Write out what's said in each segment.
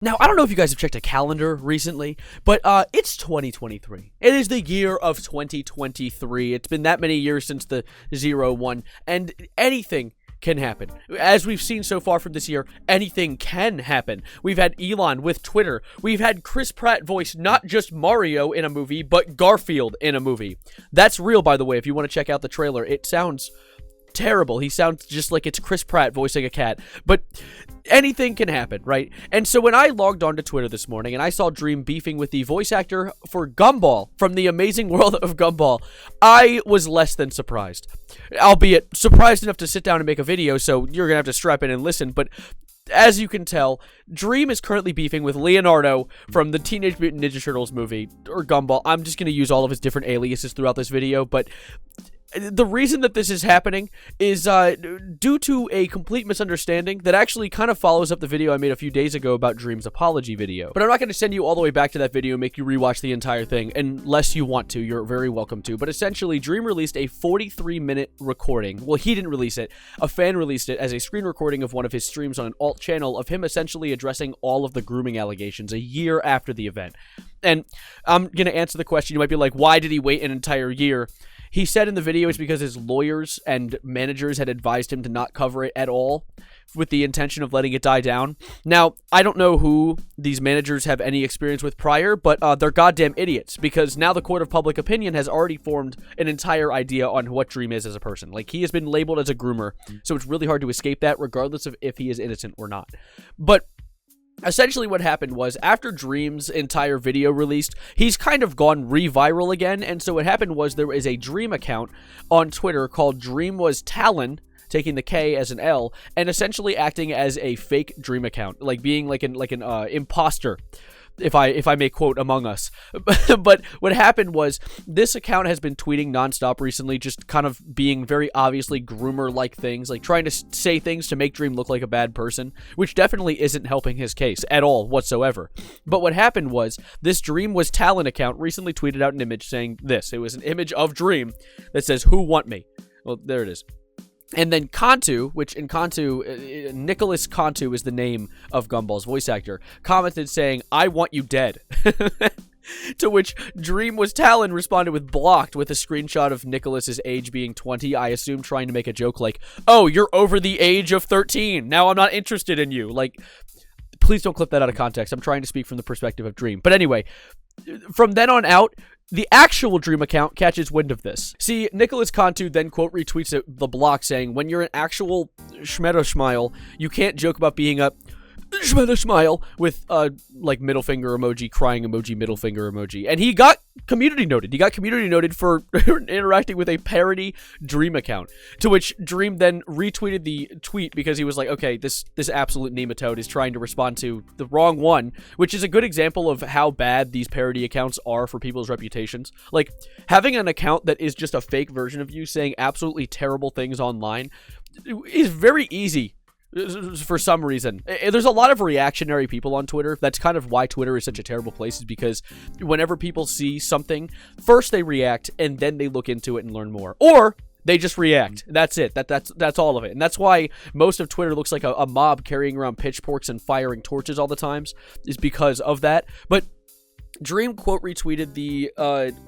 Now, I don't know if you guys have checked a calendar recently, but it's 2023. It is the year of 2023. It's been that many years since the 01, and anything can happen. As we've seen so far from this year, anything can happen. We've had Elon with Twitter. We've had Chris Pratt voice not just Mario in a movie, but Garfield in a movie. That's real, by the way, if you want to check out the trailer. It sounds terrible. He sounds just like it's Chris Pratt voicing a cat, but anything can happen, right? And so when I logged onto Twitter this morning and I saw Dream beefing with the voice actor for Gumball from the Amazing World of Gumball, I was less than surprised. Albeit surprised enough to sit down and make a video, so you're gonna have to strap in and listen, but as you can tell, Dream is currently beefing with Leonardo from the Teenage Mutant Ninja Turtles movie, or Gumball. I'm just gonna use all of his different aliases throughout this video, but the reason that this is happening is due to a complete misunderstanding that actually kind of follows up the video I made a few days ago about Dream's apology video. But I'm not going to send you all the way back to that video and make you rewatch the entire thing, unless you want to. You're very welcome to. But essentially, Dream released a 43-minute recording. Well, he didn't release it. A fan released it as a screen recording of one of his streams on an alt channel of him essentially addressing all of the grooming allegations a year after the event. And I'm going to answer the question. You might be like, why did he wait an entire year? He said in the video it's because his lawyers and managers had advised him to not cover it at all with the intention of letting it die down. Now, I don't know who these managers have any experience with prior, but they're goddamn idiots, because now the court of public opinion has already formed an entire idea on what Dream is as a person. Like, he has been labeled as a groomer, so it's really hard to escape that, regardless of if he is innocent or not. But essentially what happened was, after Dream's entire video released, he's kind of gone re-viral again, and so what happened was there is a Dream account on Twitter called Dream Was Talon, taking the K as an L, and essentially acting as a fake Dream account, like being like an imposter, if I may quote Among Us. But what happened was, this account has been tweeting nonstop recently, just kind of being very obviously groomer-like things, like trying to say things to make Dream look like a bad person, which definitely isn't helping his case at all whatsoever. But what happened was, this Dream Was Talent account recently tweeted out an image saying this. It was an image of Dream that says, "Who want me?" Well, there it is. And then Cantu, which in Cantu, Nicholas Cantu is the name of Gumball's voice actor, commented saying, "I want you dead." To which Dream Was Talon responded with blocked, with a screenshot of Nicholas's age being 20, I assume trying to make a joke like, "Oh, you're over the age of 13. Now I'm not interested in you." Like, please don't clip that out of context. I'm trying to speak from the perspective of Dream. But anyway, from then on out, the actual Dream account catches wind of this. See, Nicholas Cantu then quote retweets the block saying, "When you're an actual schmeta-schmile, you can't joke about being a schmeta-schmile," with like middle finger emoji, crying emoji, middle finger emoji. And he got community noted. He got community noted for interacting with a parody Dream account. To which Dream then retweeted the tweet because he was like, okay, this absolute nematode is trying to respond to the wrong one, which is a good example of how bad these parody accounts are for people's reputations. Like, having an account that is just a fake version of you saying absolutely terrible things online is very easy. For some reason, there's a lot of reactionary people on Twitter. That's kind of why Twitter is such a terrible place, is because whenever people see something, first they react and then they look into it and learn more, or they just react. That's it. That's all of it. And that's why most of Twitter looks like a mob carrying around pitchforks and firing torches all the times, is because of that. But Dream quote retweeted the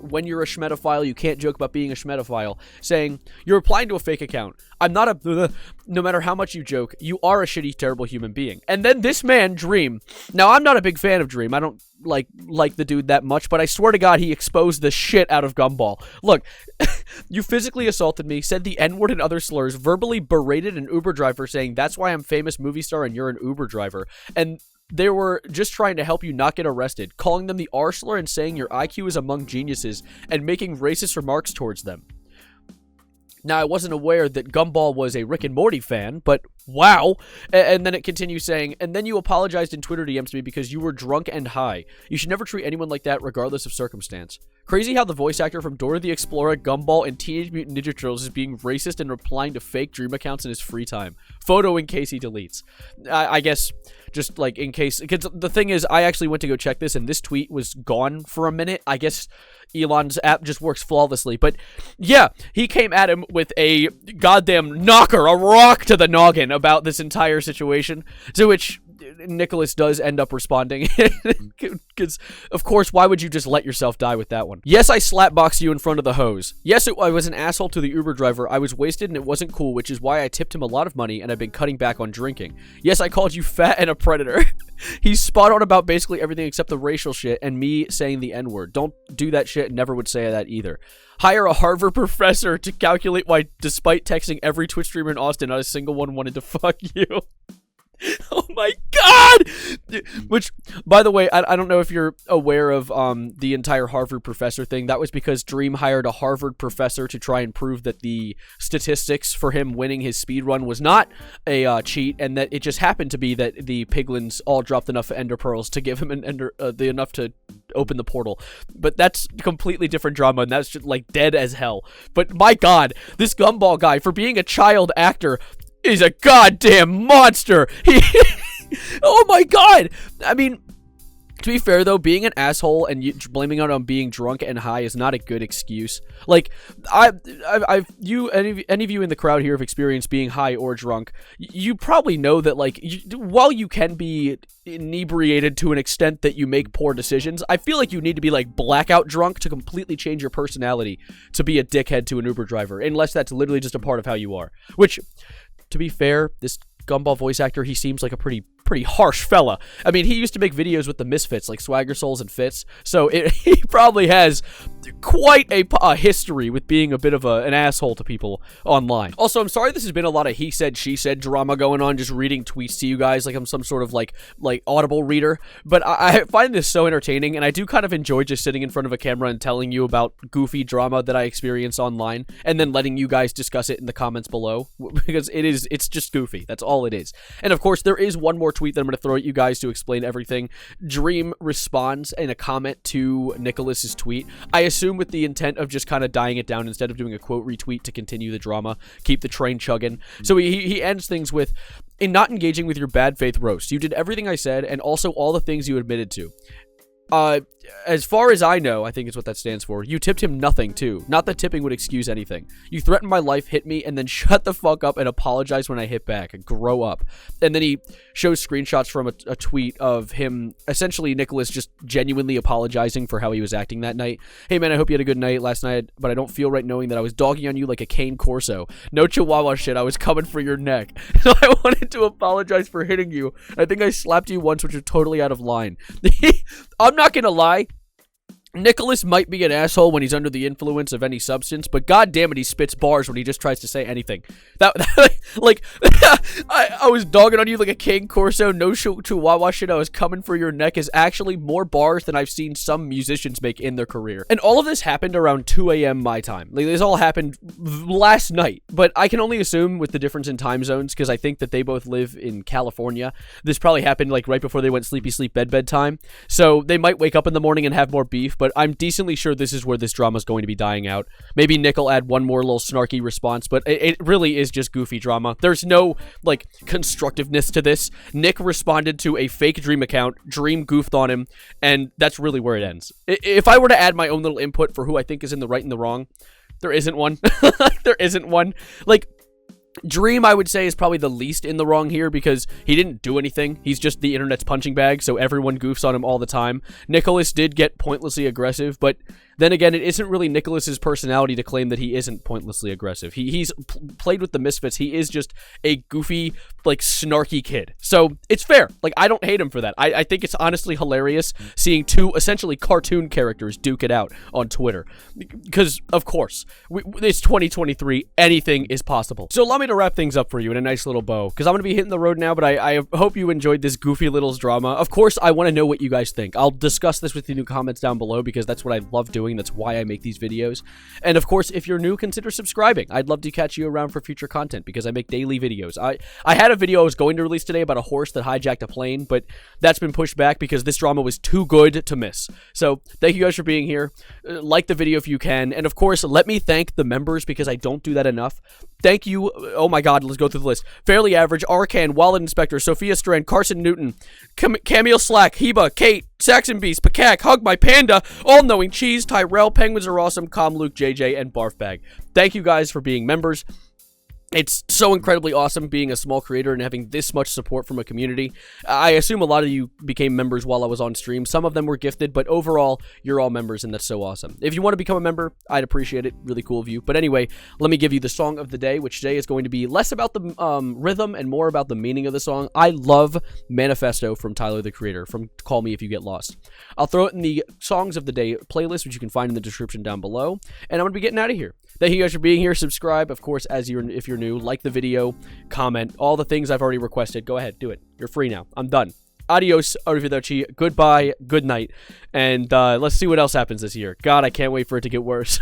"when you're a schmetaphile, you can't joke about being a schmetaphile," saying, "You're replying to a fake account. I'm not a no matter how much you joke, you are a shitty, terrible human being." And then this man, Dream, now I'm not a big fan of Dream. I don't like the dude that much, but I swear to God, he exposed the shit out of Gumball. Look, you physically assaulted me, said the N-word and other slurs, verbally berated an Uber driver saying, "That's why I'm famous movie star and you're an Uber driver." And they were just trying to help you not get arrested, calling them the R slur and saying your IQ is among geniuses, and making racist remarks towards them. Now, I wasn't aware that Gumball was a Rick and Morty fan, but wow. And then it continues saying, "And then you apologized in Twitter DMs to me because you were drunk and high. You should never treat anyone like that regardless of circumstance. Crazy how the voice actor from Dora the Explorer, Gumball, and Teenage Mutant Ninja Turtles is being racist and replying to fake Dream accounts in his free time. Photo in case he deletes." I guess just like in case, because the thing is, I actually went to go check this and this tweet was gone for a minute. I guess Elon's app just works flawlessly. But yeah, he came at him with a goddamn knocker, a rock to the noggin about this entire situation, to which Nicholas does end up responding. Because, of course, why would you just let yourself die with that one? Yes, I slapboxed you in front of the hose. Yes, I was an asshole to the Uber driver. I was wasted and it wasn't cool, which is why I tipped him a lot of money and I've been cutting back on drinking. Yes, I called you fat and a predator. He's spot on about basically everything except the racial shit and me saying the N-word. Don't do that shit. Never would say that either. Hire a Harvard professor to calculate why, despite texting every Twitch streamer in Austin, not a single one wanted to fuck you. Oh my god! Which, by the way, I don't know if you're aware of the entire Harvard professor thing. That was because Dream hired a Harvard professor to try and prove that the statistics for him winning his speedrun was not a cheat, and that it just happened to be that the piglins all dropped enough ender pearls to give him enough to open the portal. But that's completely different drama, and that's just like dead as hell. But my god, this Gumball guy, for being a child actor, is a goddamn monster. Oh my god. I mean, to be fair though, being an asshole and blaming it on being drunk and high is not a good excuse. Like, any of you in the crowd here have experienced being high or drunk. You probably know that, like, while you can be inebriated to an extent that you make poor decisions, I feel like you need to be like blackout drunk to completely change your personality to be a dickhead to an Uber driver, unless that's literally just a part of how you are. Which, to be fair, this Gumball voice actor, he seems like a pretty harsh fella. I mean, he used to make videos with the Misfits, like Swagger Souls and Fits, so he probably has quite a history with being a bit of an asshole to people online. Also, I'm sorry this has been a lot of he said, she said drama going on, just reading tweets to you guys like I'm some sort of like Audible reader, but I find this so entertaining, and I do kind of enjoy just sitting in front of a camera and telling you about goofy drama that I experience online, and then letting you guys discuss it in the comments below, because it's just goofy. That's all it is. And of course, there is one more tweet that I'm going to throw at you guys to explain everything. Dream responds in a comment to Nicholas's tweet, I assume with the intent of just kind of dying it down instead of doing a quote retweet to continue the drama, keep the train chugging. So he ends things with, in not engaging with your bad faith roast, you did everything I said and also all the things you admitted to. As far as I know, I think is what that stands for, you tipped him nothing, too. Not that tipping would excuse anything. You threatened my life, hit me, and then shut the fuck up and apologize when I hit back. Grow up. And then he shows screenshots from a tweet of him, essentially Nicholas just genuinely apologizing for how he was acting that night. Hey man, I hope you had a good night last night, but I don't feel right knowing that I was dogging on you like a cane corso. No chihuahua shit, I was coming for your neck. So I wanted to apologize for hitting you. I think I slapped you once, which was totally out of line. I'm not gonna lie, Nicholas might be an asshole when he's under the influence of any substance, but god damn it, he spits bars when he just tries to say anything. Like, I was dogging on you like a King Corso, no chihuahua shit, I was coming for your neck is actually more bars than I've seen some musicians make in their career. And all of this happened around 2 a.m. my time. Like, this all happened last night, but I can only assume with the difference in time zones, because I think that they both live in California, this probably happened like right before they went sleepy sleep bedtime, so they might wake up in the morning and have more beef, but I'm decently sure this is where this drama is going to be dying out. Maybe Nick will add one more little snarky response, but it really is just goofy drama. There's no, like, constructiveness to this. Nick responded to a fake Dream account, Dream goofed on him, and that's really where it ends. If I were to add my own little input for who I think is in the right and the wrong, there isn't one. There isn't one. Like, Dream, I would say, is probably the least in the wrong here because he didn't do anything. He's just the internet's punching bag, so everyone goofs on him all the time. Nicholas did get pointlessly aggressive, but then again, it isn't really Nicholas's personality to claim that he isn't pointlessly aggressive. He's played with the Misfits. He is just a goofy, like, snarky kid. So, it's fair. Like, I don't hate him for that. I think it's honestly hilarious seeing two, essentially, cartoon characters duke it out on Twitter. Because, of course, it's 2023. Anything is possible. So, allow me to wrap things up for you in a nice little bow. Because I'm going to be hitting the road now, but I hope you enjoyed this goofy little drama. Of course, I want to know what you guys think. I'll discuss this with you in the comments down below because that's what I love doing. That's why I make these videos. And of course, if you're new, consider subscribing. I'd love to catch you around for future content because I make daily videos. I had a video I was going to release today about a horse that hijacked a plane, but that's been pushed back because this drama was too good to miss. So thank you guys for being here. Like the video if you can. And of course, let me thank the members because I don't do that enough. Thank you. Oh my god, let's go through the list. Fairly Average, Arcan, Wallet Inspector, Sophia Strand, Carson Newton, Camille Slack, Heba, Kate, Saxon Beast, Pakak, Hug My Panda, All Knowing Cheese, Tyrell, Penguins Are Awesome, Calm Luke, JJ, and Barfbag. Thank you guys for being members. It's so incredibly awesome being a small creator and having this much support from a community. I assume a lot of you became members while I was on stream. Some of them were gifted, but overall, you're all members, and that's so awesome. If you want to become a member, I'd appreciate it. Really cool of you. But anyway, let me give you the song of the day, which today is going to be less about the rhythm and more about the meaning of the song. I love Manifesto from Tyler, the Creator, from Call Me If You Get Lost. I'll throw it in the Songs of the Day playlist, which you can find in the description down below. And I'm going to be getting out of here. Thank you guys for being here. Subscribe, of course, if you're new. Like the video, comment, all the things I've already requested. Go ahead, do it. You're free now. I'm done. Adios, arrivederci, goodbye, good night, and let's see what else happens this year. God, I can't wait for it to get worse.